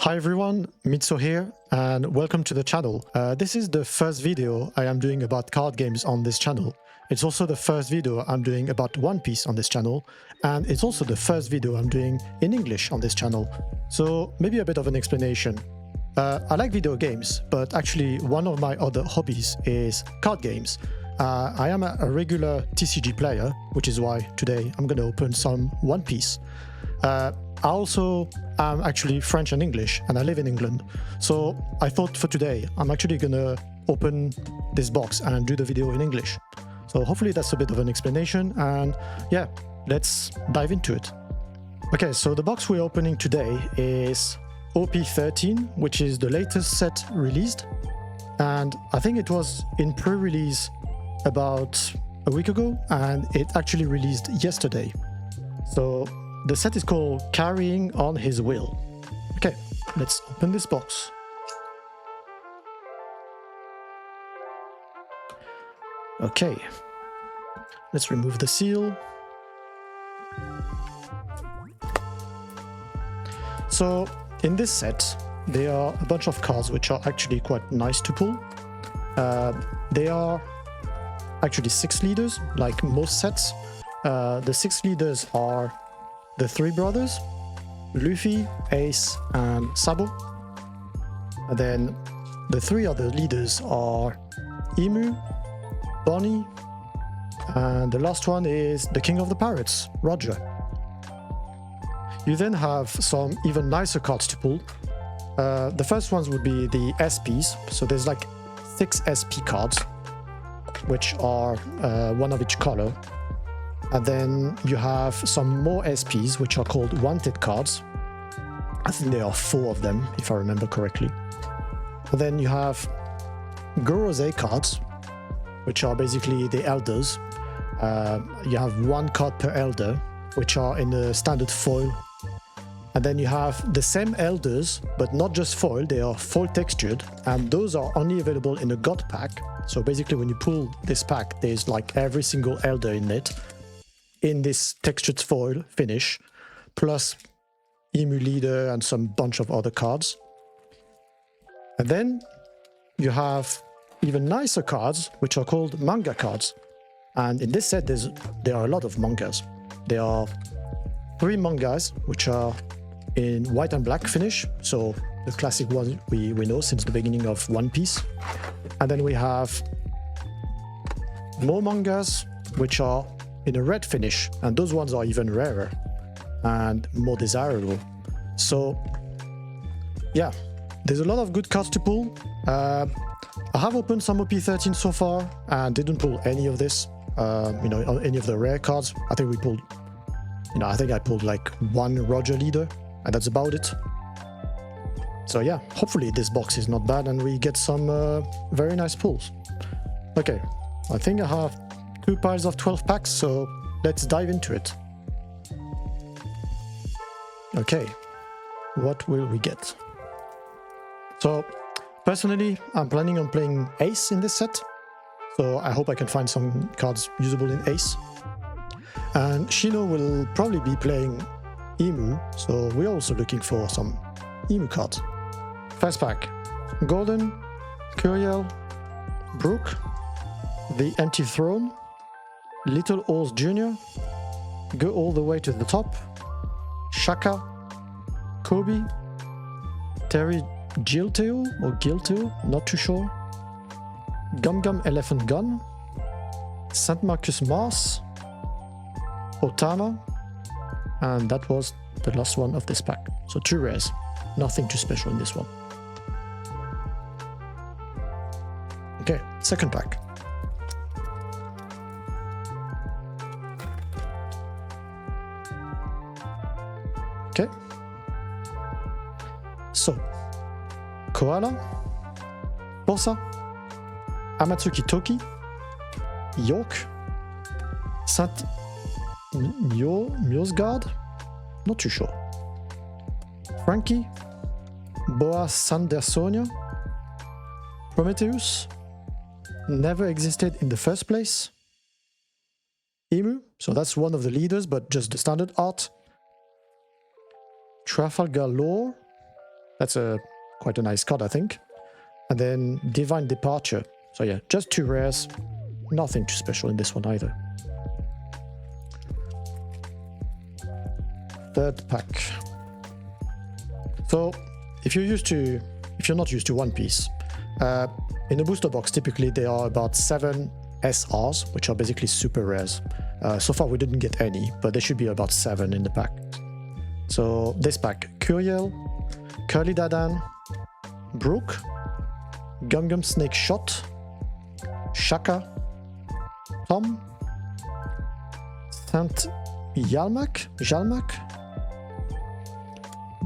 Hi everyone, Mitso here, and welcome to the channel. This is the first video I am doing about card games on this channel. It's also the first video I'm doing about One Piece on this channel, and it's also the first video I'm doing in English on this channel. So maybe a bit of an explanation. I like video games, but actually one of my other hobbies is card games. I am a regular TCG player, which is why today I'm going to open some One Piece. I also am actually French and English, and I live in England. So I thought for today, I'm actually gonna open this box and do the video in English. So hopefully that's a bit of an explanation, and yeah, let's dive into it. Okay, so the box we're opening today is OP-13, which is the latest set released. And I think it was in pre-release about a week ago, and it actually released yesterday. So the set is called Carrying on His Will. Okay, let's open this box. Okay, let's remove the seal. So in this set, there are a bunch of cards which are actually quite nice to pull. They are actually 6 leaders, like most sets. The 6 leaders are the 3 brothers, Luffy, Ace, and Sabo. And then the 3 other leaders are Emu, Bonney, and the last one is the King of the Pirates, Roger. You then have some even nicer cards to pull. The first ones would be the SPs. So there's like 6 SP cards, which are one of each color. And then you have some more SPs, which are called wanted cards. I think there are 4 of them, if I remember correctly. And then you have Gorose cards, which are basically the elders. You have 1 card per elder, which are in a standard foil. And then you have the same elders, but not just foil, they are foil textured. And those are only available in a God pack. So basically when you pull this pack, there's like every single elder in it, in this textured foil finish, plus Emu Leader and some bunch of other cards. And then you have even nicer cards, which are called manga cards. And in this set, there are a lot of mangas. There are 3 mangas, which are in white and black finish, so the classic one we know since the beginning of One Piece. And then we have more mangas, which are in a red finish, and those ones are even rarer and more desirable. So yeah, there's a lot of good cards to pull. I have opened some OP-13 so far and didn't pull any of this, any of the rare cards. I think we pulled, I think I pulled like 1 Roger leader, and that's about it. So yeah, hopefully this box is not bad and we get some very nice pulls. Okay, I think I have 2 piles of 12 packs, so let's dive into it. Okay, what will we get? So personally, I'm planning on playing Ace in this set, so I hope I can find some cards usable in Ace. And Shino will probably be playing Emu, so we're also looking for some Emu cards. First pack: Golden, Curiel, Brook, the Empty Throne, Little Oars Jr., Go All the Way to the Top, Shaka, Kobe, Terry Gilteo or Gilteo, not too sure, Gum Gum Elephant Gun, St. Marcus Mars, Otama, and that was the last one of this pack. So 2 rares, nothing too special in this one. Okay, second pack. Okay, so Koala, Bossa, Amatsuki Toki, York, Saint Mjosgard, not too sure, Frankie, Boa Sandersonia, Prometheus, never existed in the first place, Emu, so that's one of the leaders, but just the standard art, Trafalgar Law, That's quite a nice card, I think. And then Divine Departure. So yeah, just 2 rares. Nothing too special in this one either. Third pack. So if you're not used to One Piece, in a booster box, typically there are about 7 SRs, which are basically super rares. So far we didn't get any, but there should be about 7 in the pack. So this pack: Curiel, Curly Dadan, Brook, Gum Gum Snake Shot, Shaka, Tom, Saint Jalmak,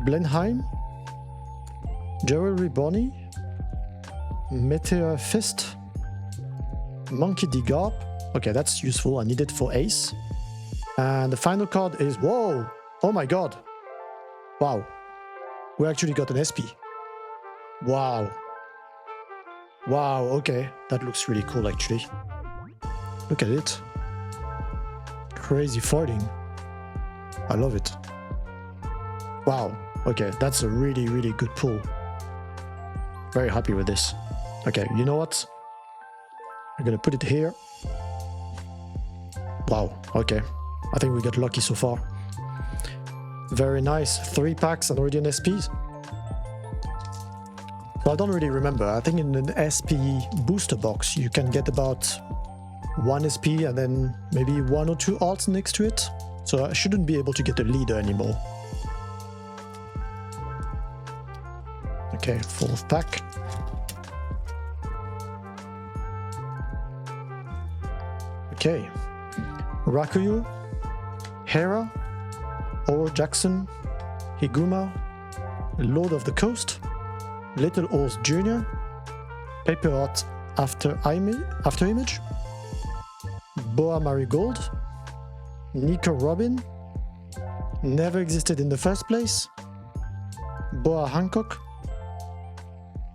Blenheim, Jewelry Bonney, Meteor Fist, Monkey D. Garp. Okay, that's useful. I need it for Ace. And the final card is... Whoa! Oh my god! Wow. We actually got an SP. Wow. Wow, okay. That looks really cool, actually. Look at it. Crazy foiling. I love it. Wow. Okay, that's a really, really good pull. Very happy with this. Okay, you know what? I'm gonna put it here. Wow, okay. I think we got lucky so far. Very nice. 3 packs and already an SP. So I don't really remember. I think in an SP booster box, you can get about 1 SP and then maybe 1 or 2 alts next to it. So I shouldn't be able to get a leader anymore. Okay, 4th pack. Okay. Rakuyu, Hera, Oro Jackson, Higuma, Lord of the Coast, Little Oars Jr., Paper Art After Image, Boa Marigold, Nico Robin, Never Existed in the First Place, Boa Hancock,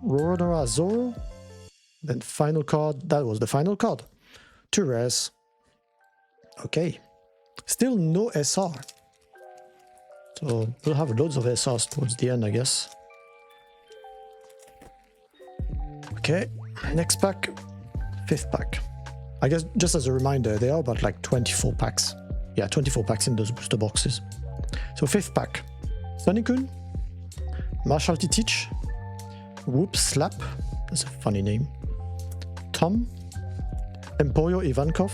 Roronoa Zoro, then final card. That was the final card. 2 rares. Okay. Still no SR. So we'll have loads of SRs towards the end, I guess. Okay, next pack. 5th pack. I guess just as a reminder, there are about like 24 packs. Yeah, 24 packs in those booster boxes. So 5th pack. Sonikun, Marshall Teach, Whoop Slap, that's a funny name, Tom, Emporio Ivankov,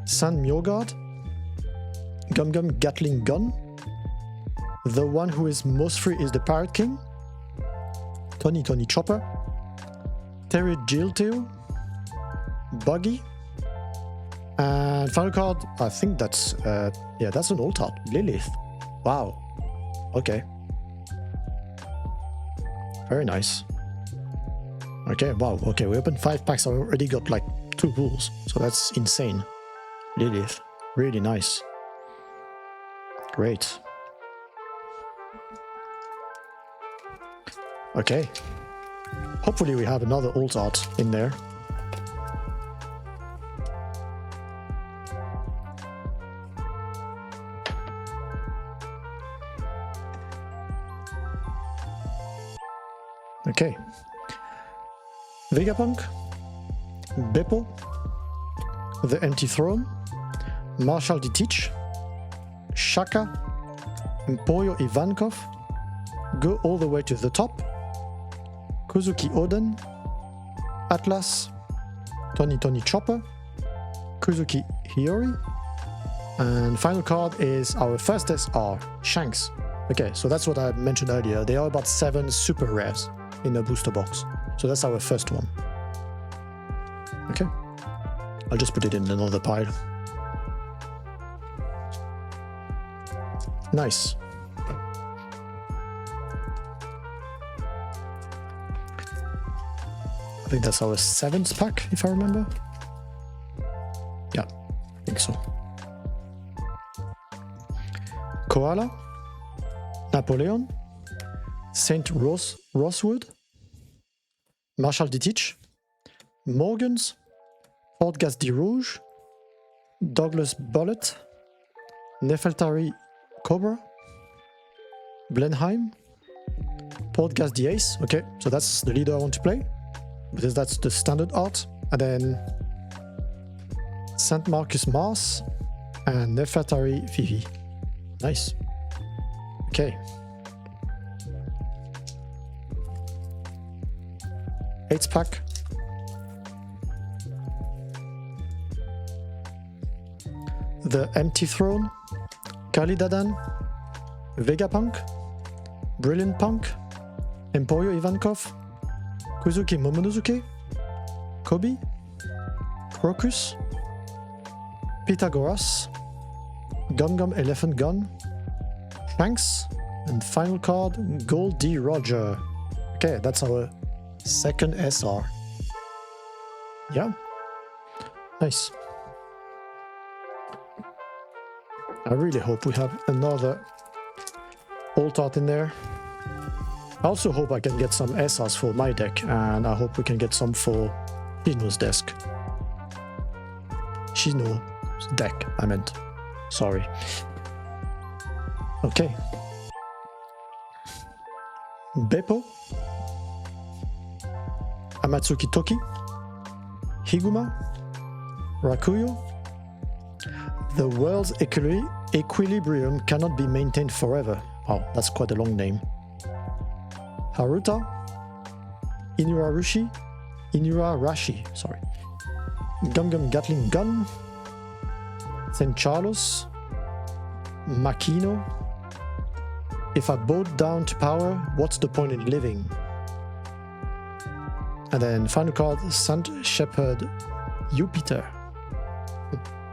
San Myogard, Gum Gum Gatling Gun, The One Who Is Most Free Is the Pirate King, Tony Chopper, Terry Gilteo, Buggy, and final card, I think that's, yeah, that's an alt art, Lilith. Wow, okay. Very nice. Okay, wow, okay, we opened 5 packs, I already got like 2 pulls, so that's insane. Lilith, really nice. Great. Okay. Hopefully we have another alt art in there. Okay. Vegapunk, Beppo, The Empty Throne, Marshall Teach, Shaka, Emporio Ivankov, Go All the Way to the Top, Kozuki Oden, Atlas, Tony Chopper, Kozuki Hiyori, and final card is our first SR, Shanks. Okay, so that's what I mentioned earlier. There are about 7 super rares in a booster box. So that's our first one. Okay. I'll just put it in another pile. Nice. I think that's our 7th pack, if I remember. Yeah, I think so. Koala, Napoleon, Saint Rosewood, Marshall Teach, Morgans, Fort Gas de Rouge, Douglas Bullet, Nefeltari Cobra, Blenheim, Podcast the Ace. Okay, so that's the leader I want to play, because that's the standard art. And then St. Marcus Mars and Nefertari Vivi. Nice. Okay. 8th pack. The Empty Throne, Kalidadan, Vegapunk, Brilliant Punk, Emporio Ivankov, Kuzuki Momonosuke, Kobe, Crocus, Pythagoras, Gum Gum Elephant Gun, Shanks, and final card, Gold D. Roger. Okay, that's our second SR. Yeah. Nice. I really hope we have another alt art in there. I also hope I can get some SRs for my deck, and I hope we can get some for Shino's desk. Shino's deck, I meant. Sorry. Okay. Beppo, Amatsuki Toki, Higuma, Rakuyo. The world's equilibrium cannot be maintained forever. Oh, that's quite a long name. Haruta, Inura-Rashi, sorry. Gum Gum Gatling Gun, St. Charles, Makino. If I bowed down to power, what's the point in living? And then final card, Saint Shepherd Jupiter.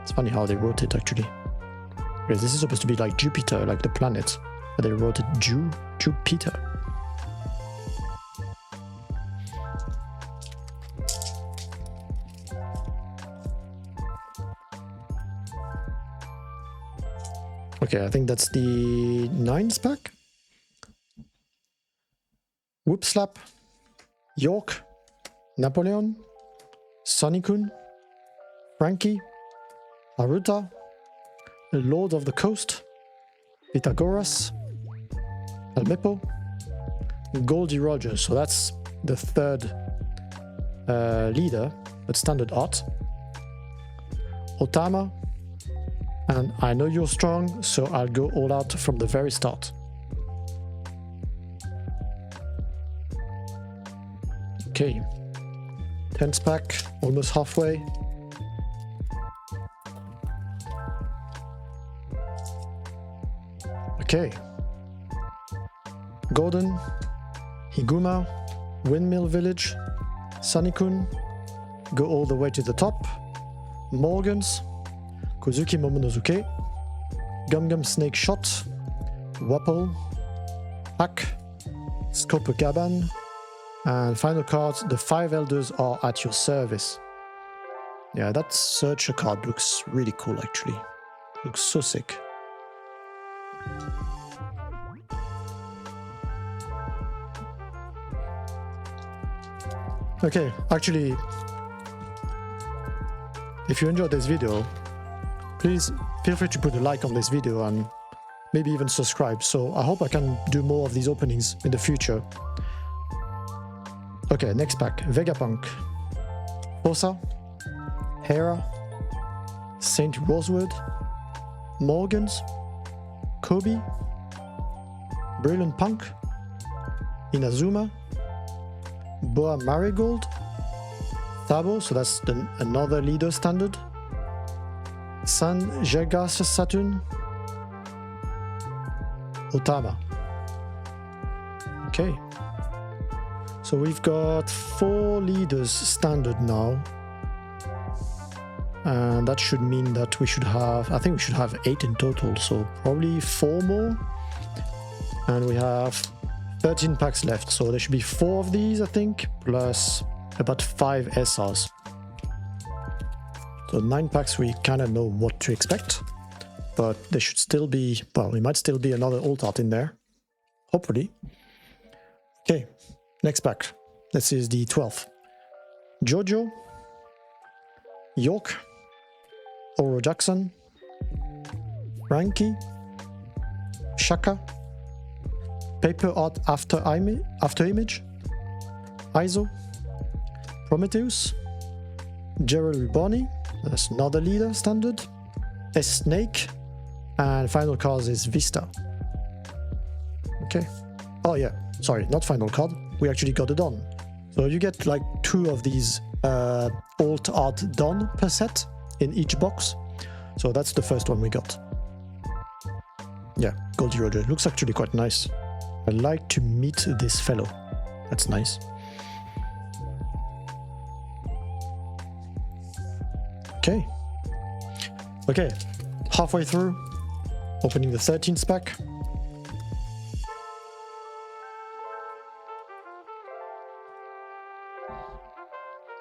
It's funny how they wrote it actually. Because this is supposed to be like Jupiter, like the planet, but they wrote it Jupiter. Okay, I think that's the 9th pack. Whoop Slap, York, Napoleon, Sonny-kun, Frankie, Haruta, Lord of the Coast, Pythagoras, Almepo, Goldie Rogers. So that's the third leader, but standard art. Otama, and I know you're strong, so I'll go all out from the very start. Okay, 10th pack, almost halfway. Okay, Gordon, Higuma, Windmill Village, Sonny-kun, go all the way to the top, Morgans, Kozuki Momonosuke, Gum Gum Snake Shot, Wapple, Hack, Scopocaban, and final cards, the 5 elders are at your service. Yeah, that searcher card looks really cool actually. Looks so sick. Okay, actually, if you enjoyed this video, please feel free to put a like on this video and maybe even subscribe. So I hope I can do more of these openings in the future. Okay, next pack, Vegapunk, Fossa, Hera, Saint Rosewood, Morgans, Kobe, Brilliant Punk, Inazuma, Boa Marigold, Sabo, so that's another leader standard, San Gergas Saturn, Otama. Okay, so we've got 4 leaders standard now, and that should mean that we should have, I think we should have 8 in total, so probably 4 more, and we have 13 packs left, so there should be 4 of these, I think, plus about 5 SRs. So 9 packs, we kind of know what to expect, but there should still be, well, there might still be another alt art in there, hopefully. Okay, next pack. This is the 12th. Jojo, York, Oro Jackson, Frankie, Shaka, Paper Art After Image, ISO, Prometheus, Gerald Bonney, that's another leader standard, a Snake, and final card is Vista. Okay. Oh yeah, sorry, not final card. We actually got a Don. So you get like 2 of these alt art Don per set in each box. So that's the first one we got. Yeah, Goldie Roger. Looks actually quite nice. I'd like to meet this fellow. That's nice. Okay. Okay, halfway through, opening the 13th pack.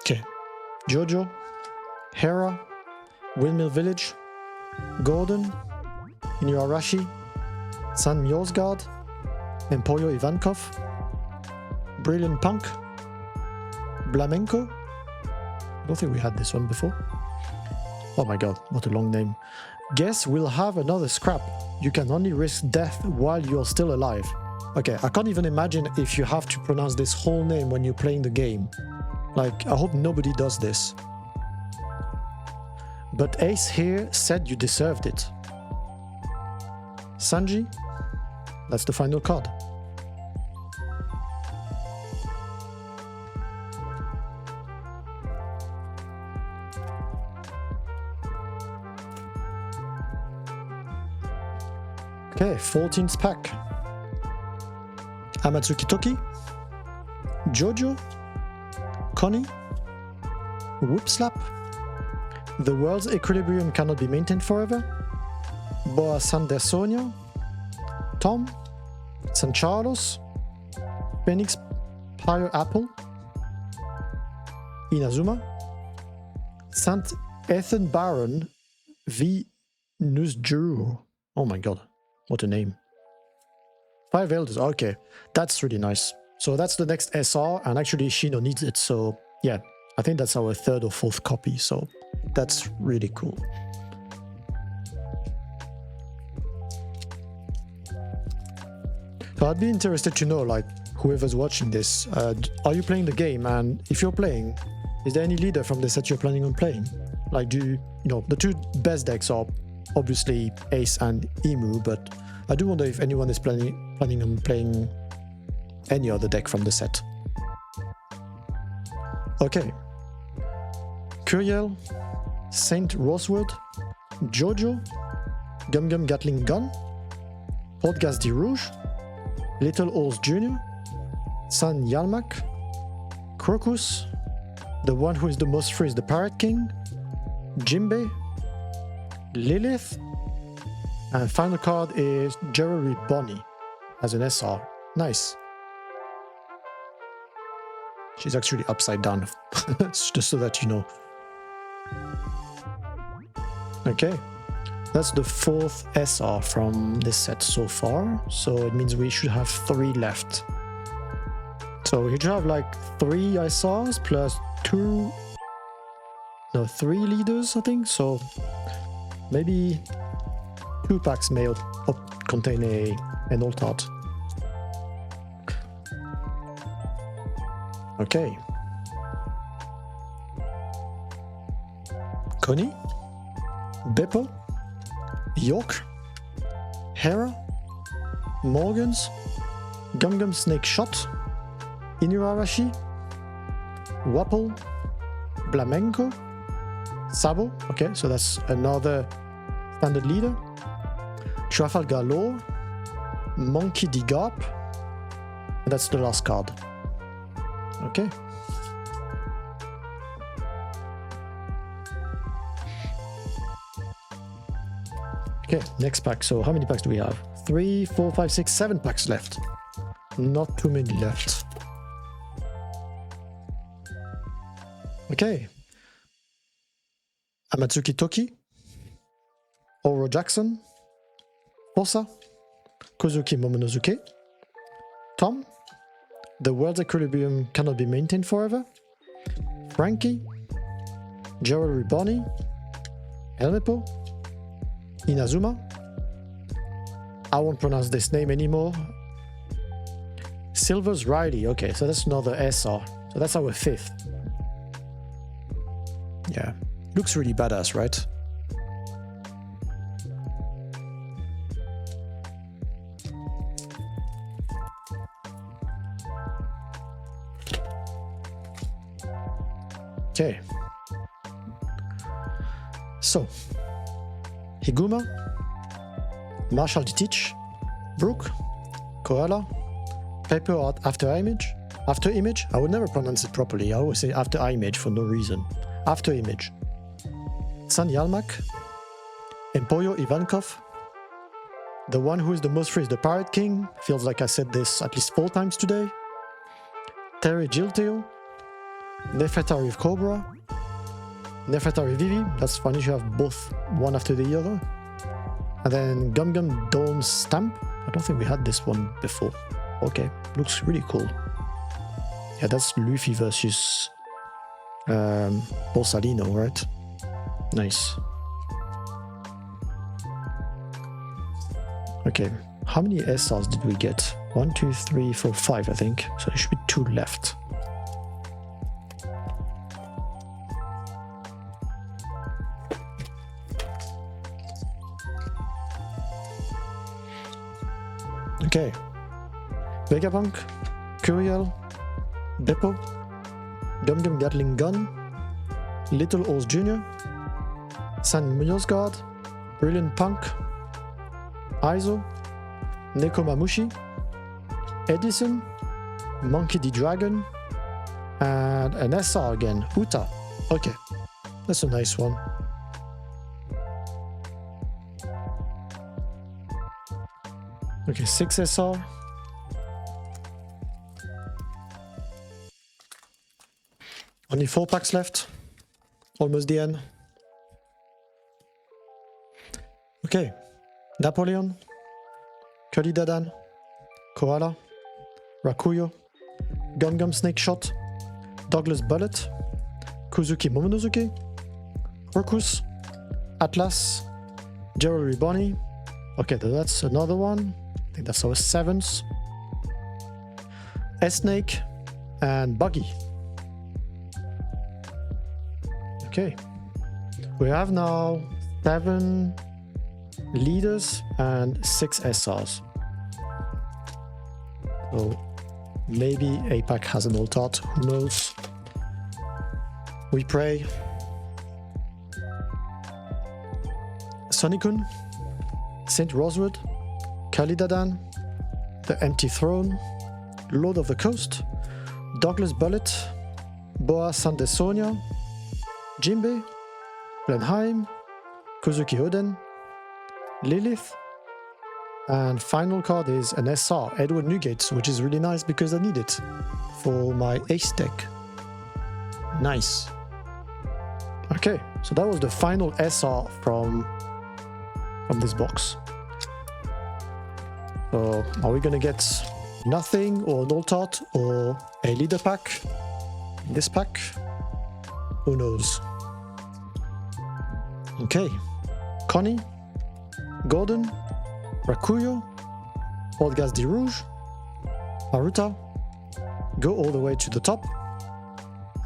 Okay, Jojo, Hera, Windmill Village, Gordon, Inuarashi, San Mjosgard, Emporio Ivankov, Brilliant Punk, Blamenko. I don't think we had this one before. Oh my god, what a long name. Guess we'll have another scrap. You can only risk death while you're still alive. Okay, I can't even imagine if you have to pronounce this whole name when you're playing the game. Like, I hope nobody does this. But Ace here said you deserved it. Sanji, that's the final card. Okay, 14th pack. Amatsuki Toki, Jojo, Connie, Whoop Slap, The World's Equilibrium Cannot Be Maintained Forever, Boa Sandersonia, Tom, San Carlos, Phoenix Pyre Apple, Inazuma, Saint Ethan Baron V. Nusjuru. Oh my god, what a name. 5 elders, okay, that's really nice. So that's the next SR, and actually Shino needs it, so yeah, I think that's our 3rd or 4th copy, so that's really cool. So I'd be interested to know, like, whoever's watching this, are you playing the game? And if you're playing, is there any leader from the set you're planning on playing? Like, you know, the 2 best decks are obviously Ace and Emu, but I do wonder if anyone is planning on playing any other deck from the set. Okay. Curiel, Saint Rosewood, Jojo, Gum Gum Gatling Gun, Podcast de Rouge, Little Ols Jr., San Yalmak, Crocus, the one who is the most free is the Parrot King, Jimbe, Lilith, and final card is Jerry Bonney as an SR. Nice. She's actually upside down, just so that you know. Okay, that's the 4th SR from this set so far, so it means we should have 3 left. So we should have like 3 SRs plus 3 leaders, I think, so maybe 2 packs may contain an alt art. Okay. Connie, Beppo, York, Hera, Morgans, Gum Gum Snake Shot, Inuarashi, Wapple, Blamenko, Sabo, okay, so that's another standard leader, Trafalgar Law, Monkey D. Garp, and that's the last card. Okay. Okay, next pack. So how many packs do we have? 3, 4, 5, 6, 7 packs left. Not too many left. Okay. Amatsuki Toki, Oro Jackson, Fossa, Kozuki Momonosuke, Tom, The World's Equilibrium Cannot Be Maintained Forever, Frankie, Gerald Bonney, Helmepo, Inazuma. I won't pronounce this name anymore. Silver's Riley. Okay, so that's another SR. So that's our 5th. Yeah, looks really badass, right? Okay. So, Higuma, Marshall to Teach, Brook, Koala, Paper Art After Image. After Image? I would never pronounce it properly. I always say After Image for no reason. After Image. San Yalmak, Emporio Ivankov, the one who is the most free is the Pirate King. Feels like I said this at least 4 times today. Terry Gilteo, Nefertari of Cobra, Nefertari Vivi. That's funny you have both one after the other. And then Gum Gum Dawn's Stamp. I don't think we had this one before. Okay, looks really cool. Yeah, that's Luffy versus Borsalino, right? Nice. Okay, how many SRs did we get? 1, 2, 3, 4, 5, I think. So there should be 2 left. Okay. Vegapunk, Curiel, Beppo, Dum Dum Gatling Gun, Little Oz Jr., San Munoz-Guard, Brilliant Punk, Aizo, Nekomamushi, Edison, Monkey D. Dragon, and an SR again, Uta. Okay, that's a nice one. Okay, 6 SR. Only 4 packs left. Almost the end. Okay. Napoleon. Curly Dadan. Koala. Rakuyo. Gum Gum Snake Shot. Douglas Bullet. Kuzuki Momonosuke. Orcus. Atlas. Gerald Bonney. Okay, that's another one. I think that's our 7th. S-Snake. And Buggy. Okay, we have now 7 leaders and 6 SRs. So maybe a pack has an alt art, who knows? We pray. Sonicun, Saint Rosewood, Kalidadan, The Empty Throne, Lord of the Coast, Douglas Bullet, Boa Sandesonia, Jinbe, Blenheim, Kozuki Oden, Lilith, and final card is an SR, Edward Newgate, which is really nice because I need it for my ace deck. Nice. Okay, so that was the final SR from this box. So are we gonna get nothing or an alt art or a leader pack in this pack? Who knows? Okay, Connie, Gordon, Rakuyo, Old Gaz de Rouge, Maruta, go all the way to the top,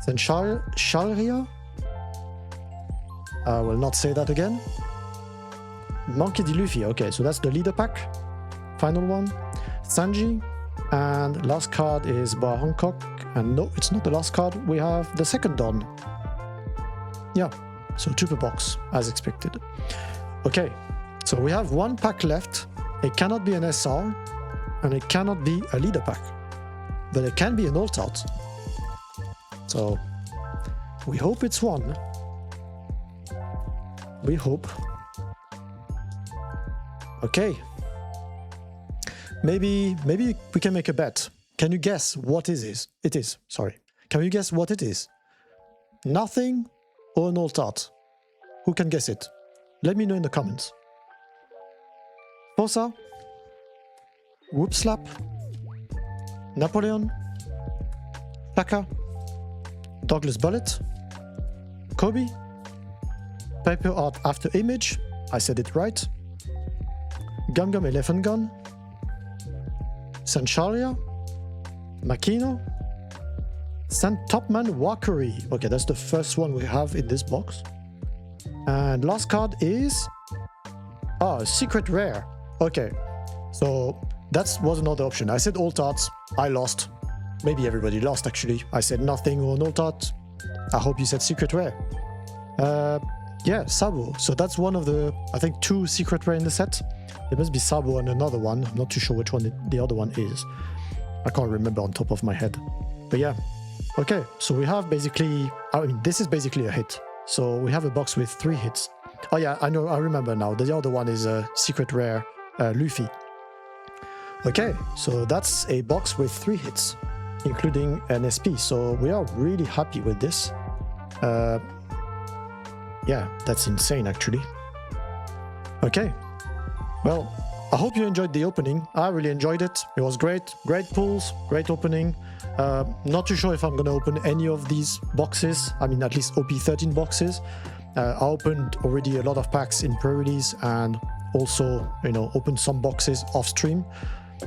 then Shalria, I will not say that again, Monkey D. Luffy, okay, so that's the leader pack, final one, Sanji, and last card is Bar Hancock, and no, it's not the last card, we have the second Don. Yeah. So 2 per box, as expected. Okay, so we have 1 pack left. It cannot be an SR, and it cannot be a leader pack. But it can be an alt art. So, we hope it's one. We hope. Okay. Maybe we can make a bet. Can you guess what it is? Can you guess what it is? Nothing or an alt art? Who can guess it? Let me know in the comments. Fossa, Whoop Slap, Napoleon, Shaka, Douglas Bullet, Kobe, Paper Art After Image, I said it right, Gum Gum Elephant Gun, Sancharia, Makino, Topman Wakari. Okay, that's the first one we have in this box. And last card is... a secret rare. Okay, so that was another option. I said alt arts, I lost. Maybe everybody lost actually. I said nothing on alt art. I hope you said secret rare. Yeah, Sabo. So that's one of the, I think, 2 secret rare in the set. There must be Sabo and another one. I'm not too sure which one the other one is. I can't remember on top of my head. But yeah. Okay, so we have basically, I mean, this is basically a hit. So we have a box with 3 hits. Oh yeah, I know, I remember now. The other one is a secret rare Luffy. Okay, so that's a box with 3 hits, including an SP. So we are really happy with this. Yeah, that's insane actually. Okay, well, I hope you enjoyed the opening. I really enjoyed it. It was great. Great pulls, great opening. Not too sure if I'm going to open any of these boxes. I mean, at least OP-13 boxes. I opened already a lot of packs in pre-release and also, you know, opened some boxes off stream.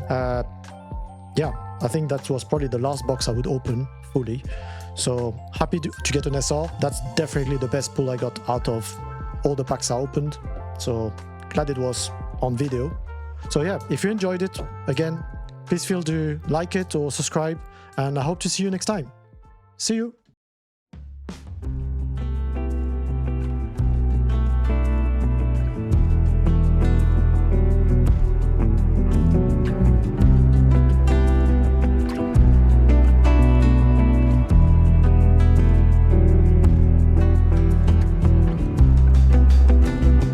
Yeah, I think that was probably the last box I would open fully. So happy to get an SR. That's definitely the best pull I got out of all the packs I opened. So glad it was on video. So yeah, if you enjoyed it, again, please feel to like it or subscribe, and I hope to see you next time. See you!